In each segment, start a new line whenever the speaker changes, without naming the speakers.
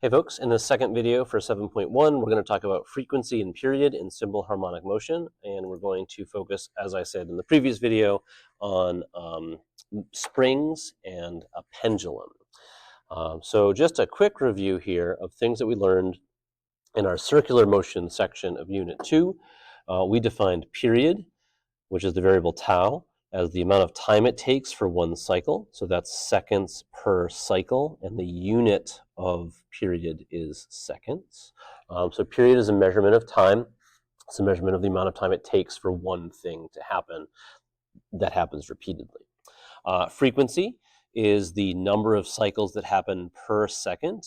Hey folks, in this second video for 7.1, we're going to talk about frequency and period in simple harmonic motion, and we're going to focus, as I said in the previous video, on springs and a pendulum. So just a quick review here of things that we learned in our circular motion section of Unit 2. We defined period, which is the variable tau, as the amount of time it takes for one cycle. So that's seconds per cycle, and the unit of period is seconds. So period is a measurement of time. It's a measurement of the amount of time it takes for one thing to happen that happens repeatedly. Frequency is the number of cycles that happen per second.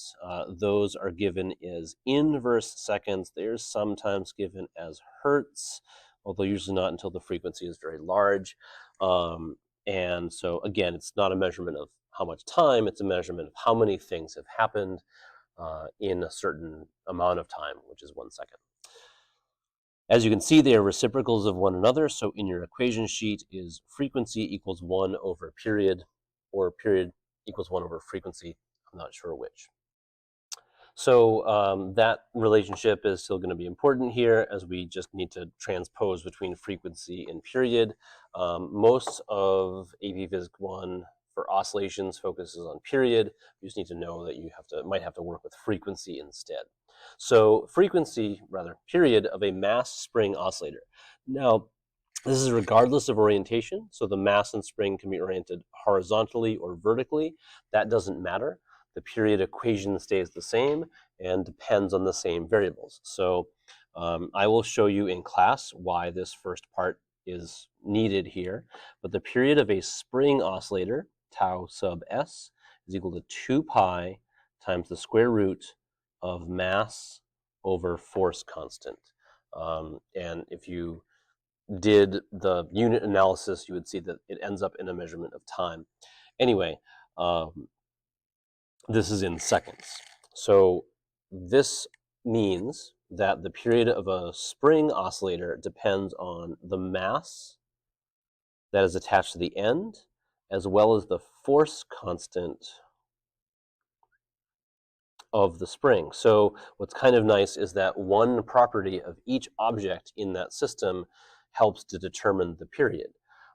Those are given as inverse seconds. They're sometimes given as hertz, although usually not until the frequency is very large. And so again, it's not a measurement of how much time, it's a measurement of how many things have happened in a certain amount of time, which is 1 second. As you can see, they are reciprocals of one another, so in your equation sheet is frequency equals 1 over period, or period equals 1 over frequency. I'm not sure which. So that relationship is still going to be important here, as we just need to transpose between frequency and period. Most of AP Physics 1 for oscillations focuses on period. You just need to know that you might have to work with frequency instead. So period of a mass spring oscillator. Now, this is regardless of orientation, so the mass and spring can be oriented horizontally or vertically. That doesn't matter. The period equation stays the same and depends on the same variables. So I will show you in class why this first part is needed here. But the period of a spring oscillator, tau sub s, is equal to 2 pi times the square root of mass over force constant. And if you did the unit analysis, you would see that it ends up in a measurement of time. Anyway, this is in seconds. So this means that the period of a spring oscillator depends on the mass that is attached to the end, as well as the force constant of the spring. So what's kind of nice is that one property of each object in that system helps to determine the period.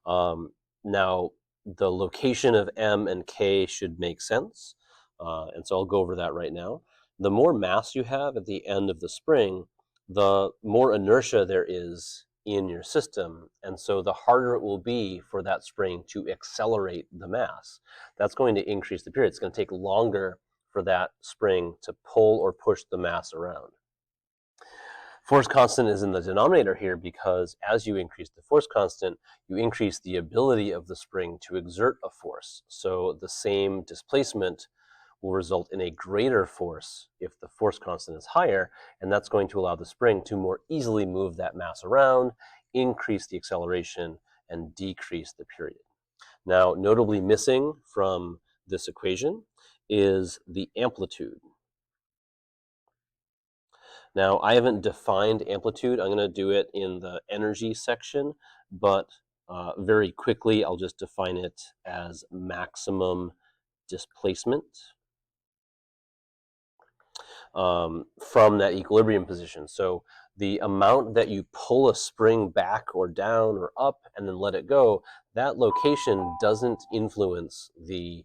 Now, the location of M and K should make sense, and so I'll go over that right now. The more mass you have at the end of the spring, the more inertia there is in your system, and so the harder it will be for that spring to accelerate the mass. That's going to increase the period. It's going to take longer for that spring to pull or push the mass around. Force constant is in the denominator here because as you increase the force constant, you increase the ability of the spring to exert a force. So the same displacement will result in a greater force if the force constant is higher, and that's going to allow the spring to more easily move that mass around, increase the acceleration, and decrease the period. Now, notably missing from this equation is the amplitude. Now, I haven't defined amplitude. I'm going to do it in the energy section, but very quickly, I'll just define it as maximum displacement from that equilibrium position. So the amount that you pull a spring back or down or up and then let it go, that location doesn't influence the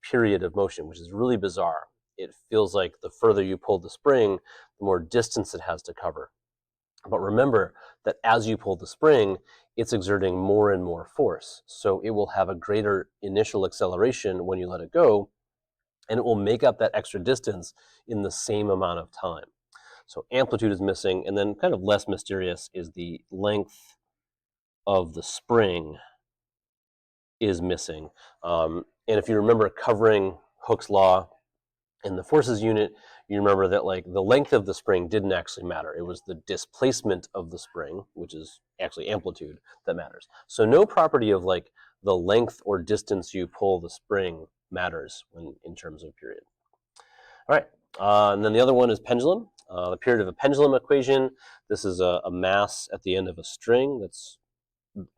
period of motion, which is really bizarre. It feels like the further you pull the spring, the more distance it has to cover. But remember that as you pull the spring, it's exerting more and more force. So it will have a greater initial acceleration when you let it go, and it will make up that extra distance in the same amount of time. So amplitude is missing, and then kind of less mysterious is the length of the spring is missing. And if you remember covering Hooke's law in the forces unit, you remember that like the length of the spring didn't actually matter. It was the displacement of the spring, which is actually amplitude, that matters. So no property of like the length or distance you pull the spring matters in terms of period. All right, and then the other one is pendulum. The period of a pendulum equation. This is a mass at the end of a string that's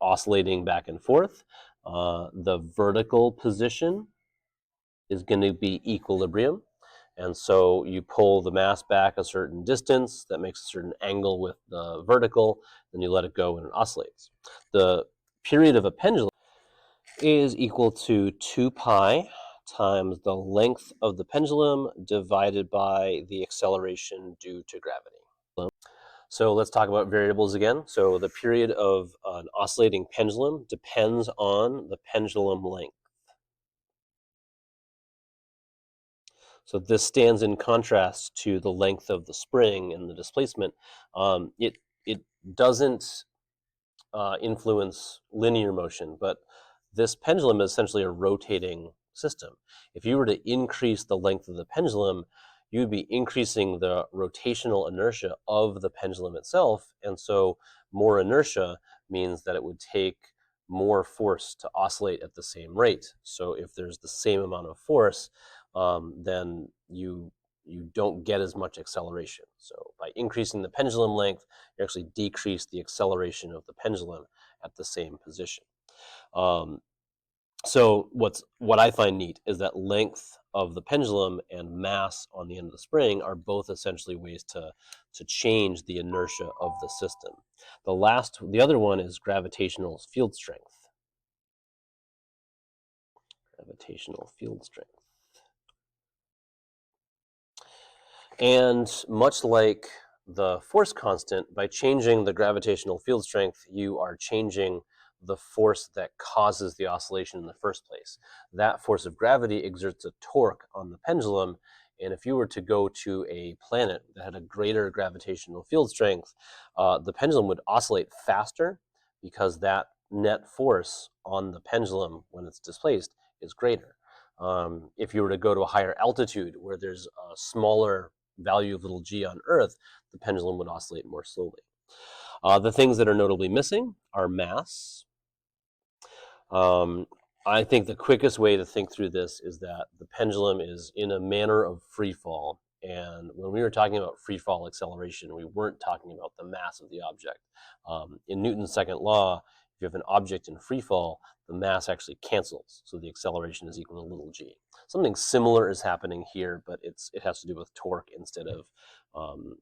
oscillating back and forth. The vertical position is going to be equilibrium, And so you pull the mass back a certain distance that makes a certain angle with the vertical, then you let it go and it oscillates. The period of a pendulum is equal to 2 pi times the length of the pendulum divided by the acceleration due to gravity. So let's talk about variables again. So the period of an oscillating pendulum depends on the pendulum length. So this stands in contrast to the length of the spring and the displacement. It doesn't influence linear motion, but this pendulum is essentially a rotating system. If you were to increase the length of the pendulum, you would be increasing the rotational inertia of the pendulum itself, and so more inertia means that it would take more force to oscillate at the same rate. So if there's the same amount of force, then you don't get as much acceleration. So by increasing the pendulum length, you actually decrease the acceleration of the pendulum at the same position. So what I find neat is that length of the pendulum and mass on the end of the spring are both essentially ways to change the inertia of the system. The other one is gravitational field strength. Gravitational field strength. And much like the force constant, by changing the gravitational field strength, you are changing the force that causes the oscillation in the first place. That force of gravity exerts a torque on the pendulum, and if you were to go to a planet that had a greater gravitational field strength, the pendulum would oscillate faster because that net force on the pendulum when it's displaced is greater. If you were to go to a higher altitude where there's a smaller value of little g on Earth, the pendulum would oscillate more slowly. The things that are notably missing are mass. I think the quickest way to think through this is that the pendulum is in a manner of free fall. And when we were talking about free fall acceleration, we weren't talking about the mass of the object. In Newton's second law, if you have an object in free fall, the mass actually cancels. So the acceleration is equal to little g. Something similar is happening here, but it has to do with torque instead of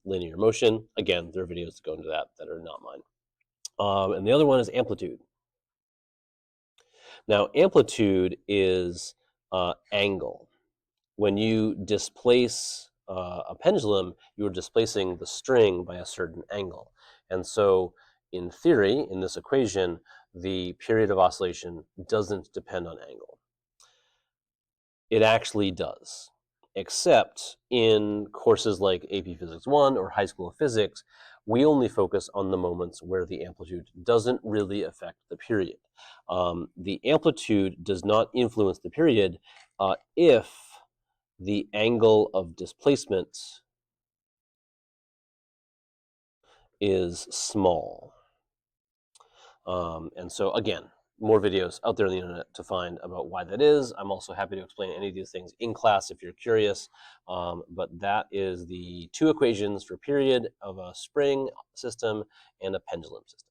linear motion. Again, there are videos that go into that are not mine. And the other one is amplitude. Now, amplitude is angle. When you displace a pendulum, you are displacing the string by a certain angle. And so, in theory, in this equation, the period of oscillation doesn't depend on angle. It actually does, except in courses like AP Physics 1 or High School of Physics, we only focus on the moments where the amplitude doesn't really affect the period. The amplitude does not influence the period if the angle of displacement is small. And so again, more videos out there on the internet to find about why that is. I'm also happy to explain any of these things in class if you're curious. But that is the two equations for period of a spring system and a pendulum system.